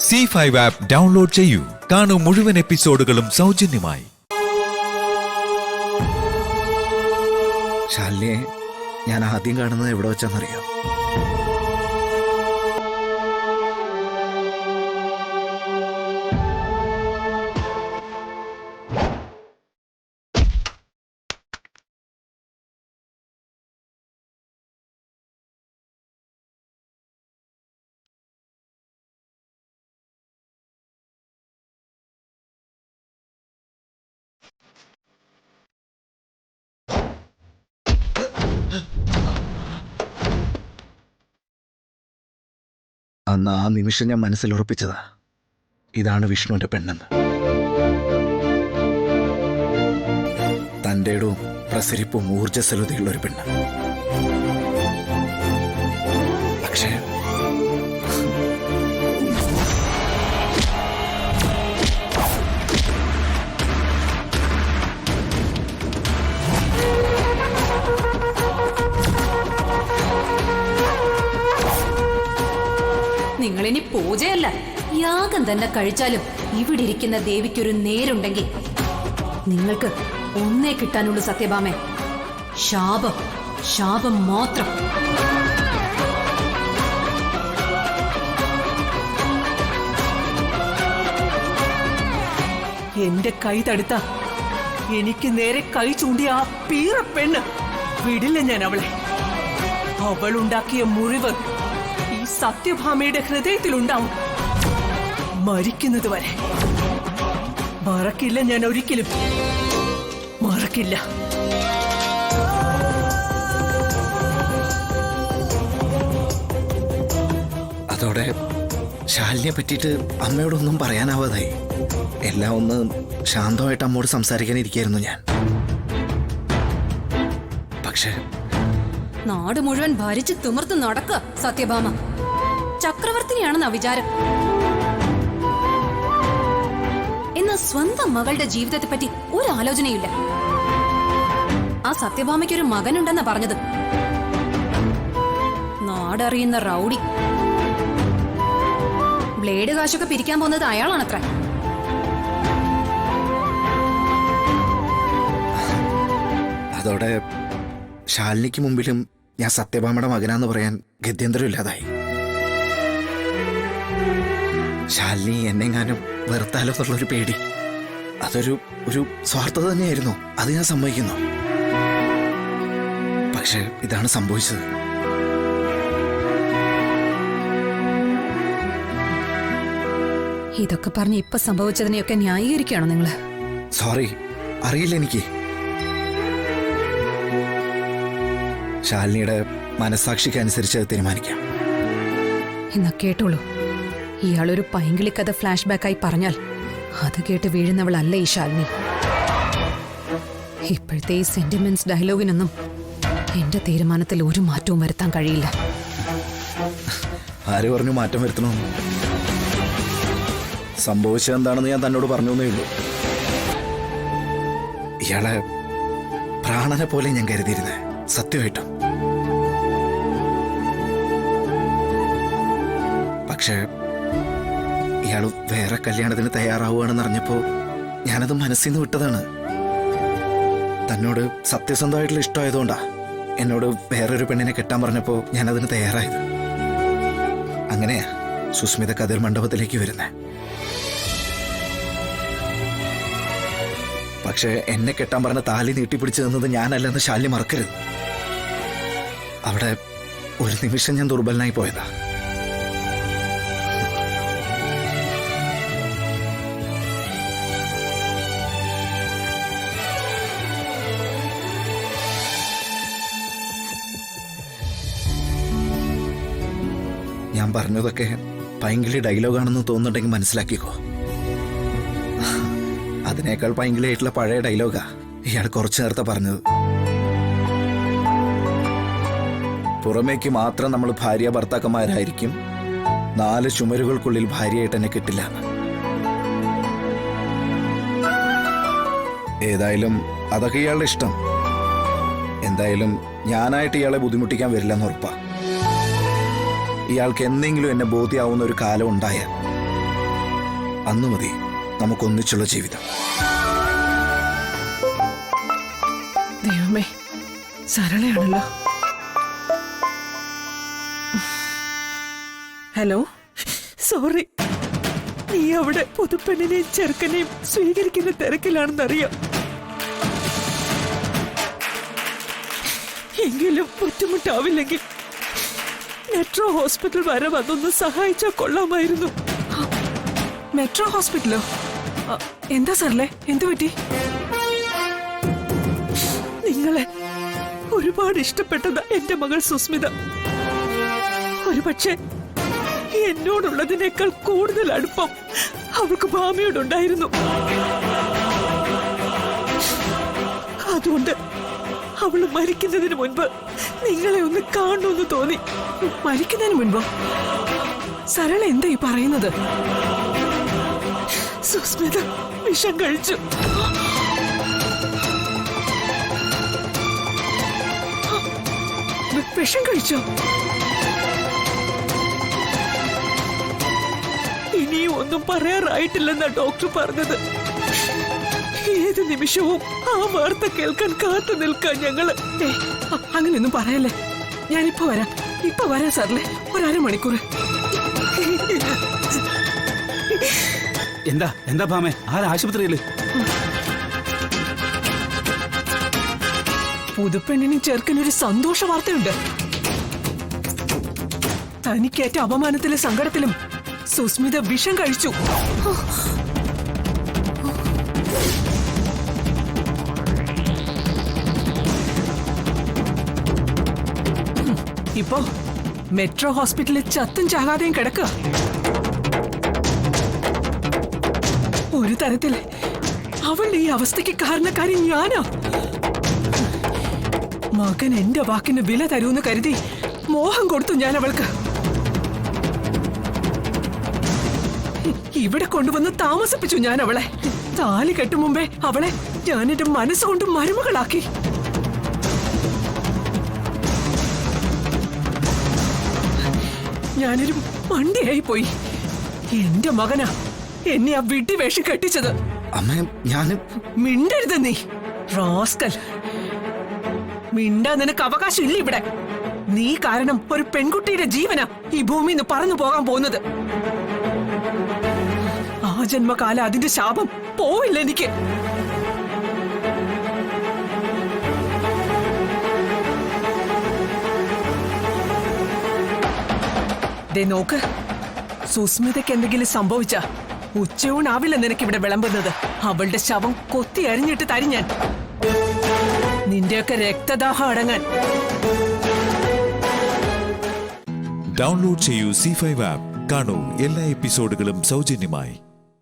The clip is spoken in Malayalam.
C5 ആപ്പ് ഡൗൺലോഡ് ചെയ്യൂ. കാണൂ മുഴുവൻ എപ്പിസോഡുകളും സൗജന്യമായി. ശാലിനിയെ ഞാൻ ആദ്യം കാണുന്നത് എവിടെ വെച്ചാണെന്നറിയോ? അന്ന് ആ നിമിഷം ഞാൻ മനസ്സിലുറപ്പിച്ചതാ, ഇതാണ് വിഷ്ണുവിന്റെ പെണ്ണെന്ന്. തൻ്റെ ഇടവും പ്രസരിപ്പും ഊർജ്ജസ്വലതയുള്ള ഒരു പെണ്ണ്. പക്ഷേ നിങ്ങളിനി പൂജയല്ല, യാഗം തന്നെ കഴിച്ചാലും ഇവിടെ ഇരിക്കുന്ന ദേവിക്കൊരു നേരുണ്ടെങ്കിൽ നിങ്ങൾക്ക് ഒന്നേ കിട്ടാനുള്ളൂ സത്യഭാമേ, ശാപം. ശാപം മാത്രം. എന്റെ കൈ തടുത്ത എനിക്ക് നേരെ കൈ ചൂണ്ടിയ ആ പീറ പെണ്ണ് വിടില്ല ഞാൻ അവളെ. അവളുണ്ടാക്കിയ മുറിവ് ഈ സത്യഭാമയുടെ ഹൃദയത്തിലുണ്ടാവും മരിക്കുന്നത് വരെ. മറക്കില്ല ഞാൻ, ഒരിക്കലും മറക്കില്ല. അതോടെ ശാലിനിയെ പറ്റിയിട്ട് അമ്മയോടൊന്നും പറയാനാവാതായി. എല്ലാം ഒന്ന് ശാന്തമായിട്ട് അമ്മോട് സംസാരിക്കാനിരിക്കായിരുന്നു ഞാൻ. പക്ഷേ നാട് മുഴുവൻ ഭരിച്ച് തിമിർത്ത് നടക്കുക സത്യഭാമ. ചക്രവർത്തിനിയാണെന്നാ വിചാരം. എന്നാ സ്വന്തം മകളുടെ ജീവിതത്തെ പറ്റി ഒരു ആലോചനയില്ല. ആ സത്യഭാമയ്ക്കൊരു മകനുണ്ടെന്നാ പറഞ്ഞത്. നാടറിയുന്ന റൗഡി. ബ്ലേഡ് കാശൊക്കെ പിരിക്കാൻ പോകുന്നത് അയാളാണത്ര. അതോടെ ശാലിനിക്ക് മുമ്പിലും ഞാൻ സത്യഭാമയുടെ മകനാന്ന് പറയാൻ ഗത്യന്തരമില്ലാതായി. ശാലിനി എന്നെങ്ങാനും വെറുത്താലോ എന്നുള്ളൊരു പേടി, അതൊരു സ്വാർത്ഥത തന്നെയായിരുന്നു. അത് ഞാൻ സമ്മതിക്കുന്നു. പക്ഷെ ഇതാണ് സംഭവിച്ചത്. ഇതൊക്കെ പറഞ്ഞ് ഇപ്പൊ സംഭവിച്ചതിനെയൊക്കെ ന്യായീകരിക്കുകയാണോ നിങ്ങള്? സോറി, അറിയില്ല എനിക്ക്. ശാലിനിയുടെ മനസാക്ഷിക്ക് അനുസരിച്ച് അത് തീരുമാനിക്കാം. എന്നാ കേട്ടോളൂ, ഇയാളൊരു പൈങ്കിളി കഥ ഫ്ലാഷ് ബാക്കായി പറഞ്ഞാൽ അത് കേട്ട് വീഴുന്നവളല്ല ഈ ശാലിനി. ഇപ്പോഴത്തെ ഈ സെന്റിമെന്റ്സ് ഡയലോഗിനൊന്നും എന്റെ തീരുമാനത്തിൽ ഒരു മാറ്റവും വരുത്താൻ കഴിയില്ല. ആര് പറഞ്ഞു മാറ്റം വരുത്തണമെന്ന്? സംഭവിച്ചത് എന്താണെന്ന് ഞാൻ തന്നോട് പറഞ്ഞു എന്നേ ഉള്ളൂ. ഇയാളെ പ്രാണനെ പോലെ ഞാൻ കരുതിയിരുന്നേ, സത്യമായിട്ടും. പക്ഷേ ഇയാൾ വേറെ കല്യാണത്തിന് തയ്യാറാവുകയാണെന്ന് അറിഞ്ഞപ്പോ ഞാനത് മനസ്സിൽ നിന്ന് വിട്ടതാണ്. തന്നോട് സത്യസന്ധമായിട്ടുള്ള ഇഷ്ടമായതുകൊണ്ടാ എന്നോട് വേറൊരു പെണ്ണിനെ കെട്ടാൻ പറഞ്ഞപ്പോ ഞാനതിന് തയ്യാറായത്. അങ്ങനെയാ സുസ്മിത കതിർ മണ്ഡപത്തിലേക്ക് വരുന്നേ. പക്ഷെ എന്നെ കെട്ടാൻ പറഞ്ഞ താലി നീട്ടിപ്പിടിച്ചു നിന്നത് ഞാനല്ലെന്ന് ശാലിനി മറക്കരുത്. അവിടെ ഒരു നിമിഷം ഞാൻ ദുർബലനായി പോയതാ. ഞാൻ പറഞ്ഞതൊക്കെ പൈങ്കിളി ഡയലോഗാണെന്ന് തോന്നുന്നുണ്ടെങ്കിൽ മനസ്സിലാക്കിക്കോ. അതിനേക്കാൾ പൈങ്കിളിയായിട്ടുള്ള പഴയ ഡയലോഗാ ഇയാൾ കുറച്ചു നേരത്തെ പറഞ്ഞത്. പുറമേക്ക് മാത്രം നമ്മൾ ഭാര്യ ഭർത്താക്കന്മാരായിരിക്കും, 4 ചുമരുകൾക്കുള്ളിൽ ഭാര്യയായിട്ട് എന്നെ കിട്ടില്ല. ഏതായാലും അതൊക്കെ ഇയാളുടെ ഇഷ്ടം. എന്തായാലും ഞാനായിട്ട് ഇയാളെ ബുദ്ധിമുട്ടിക്കാൻ വരില്ലെന്ന് ഉറപ്പാ. ഇയാൾക്ക് എന്തെങ്കിലും എന്നെ ബോധ്യമാവുന്ന ഒരു കാലം ഉണ്ടായാൽ അന്നു മതി നമുക്കൊന്നിച്ചുള്ള ജീവിതം. ദൈവമേ, സരളയാണല്ലോ. Hello, sorry. നീ അവിടെ പുതുപ്പെണ്ണിനെയും ചെറുക്കനെയും സ്വീകരിക്കുന്ന തിരക്കിലാണെന്നറിയാം. എങ്കിലും ബുദ്ധിമുട്ടാവില്ലെങ്കിൽ മെട്രോ ഹോസ്പിറ്റൽ വരെ വന്നൊന്ന് സഹായിച്ചാൽ കൊള്ളാമായിരുന്നു. മെട്രോ ഹോസ്പിറ്റലോ? എന്താ സാറല്ലേ, എന്തു പറ്റി? നിങ്ങളെ ഒരുപാട് ഇഷ്ടപ്പെട്ടതാ എന്റെ മകൾ സുസ്മിത. ഒരുപക്ഷെ എന്നോടുള്ളതിനേക്കാൾ കൂടുതൽ അടുപ്പം അവൾക്ക് ഭാമിയോടുണ്ടായിരുന്നു. അതുകൊണ്ട് അവള് മരിക്കുന്നതിന് മുൻപ് നിങ്ങളെ ഒന്ന് കാണണമെന്ന് തോന്നി. മരിക്കുന്നതിന് മുൻപോ? സരള എന്താ ഈ പറയുന്നത്? സുസ്മിത വിഷം കഴിച്ചു. വിഷം കഴിച്ചോ? ഇനിയും ഒന്നും പറയാറായിട്ടില്ലെന്നാ ഡോക്ടർ പറഞ്ഞത്. ഏത് നിമിഷവും ആ വാർത്ത കേൾക്കാൻ കാത്തു നിൽക്കാൻ ഞങ്ങള്. അങ്ങനെയൊന്നും പറയല്ലേ. ഞാനിപ്പോ വരാം സാറിലെ. ഒരമണിക്കൂർ. എന്താ ഭാമേ, ആശുപത്രിയില്? പുതുപ്പെണ്ണിനും ചെറുക്കനൊരു സന്തോഷ വാർത്തയുണ്ട്. തനിക്കേറ്റ അപമാനത്തിലും സങ്കടത്തിലും സുസ്മിത വിഷം കഴിച്ചു. ഇപ്പോ മെട്രോ ഹോസ്പിറ്റലിൽ ചത്തും ചാകാതെയും കിടക്കുക. ഒരു തരത്തിൽ അവളുടെ ഈ അവസ്ഥയ്ക്ക് കാരണക്കാരി ഞാനാ. മകൻ എന്റെ വാക്കിന് വില തരൂന്ന് കരുതി മോഹം കൊടുത്തു ഞാൻ അവൾക്ക്. ഇവിടെ കൊണ്ടുവന്ന് താമസിപ്പിച്ചു ഞാൻ അവളെ. താലി കെട്ടും മുമ്പേ അവളെ ഞാൻ എന്റെ മനസ്സുകൊണ്ട് മരുമകളാക്കി. ഞാനൊരു മണ്ടിയായി പോയി. എന്റെ മകനാ എന്നെ ആ വിട്ടി വേഷം കെട്ടിച്ചത്. മിണ്ടരുത് നീ റാസ്കൽ. മിണ്ടാ, നിനക്ക് അവകാശം ഇല്ല ഇവിടെ. നീ കാരണം ഒരു പെൺകുട്ടിയുടെ ജീവനാ ഈ ഭൂമിയിൽ നിന്ന് പറന്നു പോകാൻ പോകുന്നത്. ആ ജന്മകാലം അതിന്റെ ശാപം പോയില്ല എനിക്ക്. ദേ നോക്ക്, സുസ്മിതയ്ക്ക് എന്തെങ്കിലും സംഭവിച്ച ഉച്ചയൂണാവില്ല നിനക്കിവിടെ വിളമ്പുന്നത്. അവളുടെ ശവം കൊത്തി അരിഞ്ഞിട്ട് തരും ഞാൻ. നിന്റെയൊക്കെ രക്തദാഹം അടങ്ങാൻ. ഡൗൺലോഡ് ചെയ്യൂ C5 ആപ്പ്. കാണൂ എല്ലാ എപ്പിസോഡുകളും സൗജന്യമായി.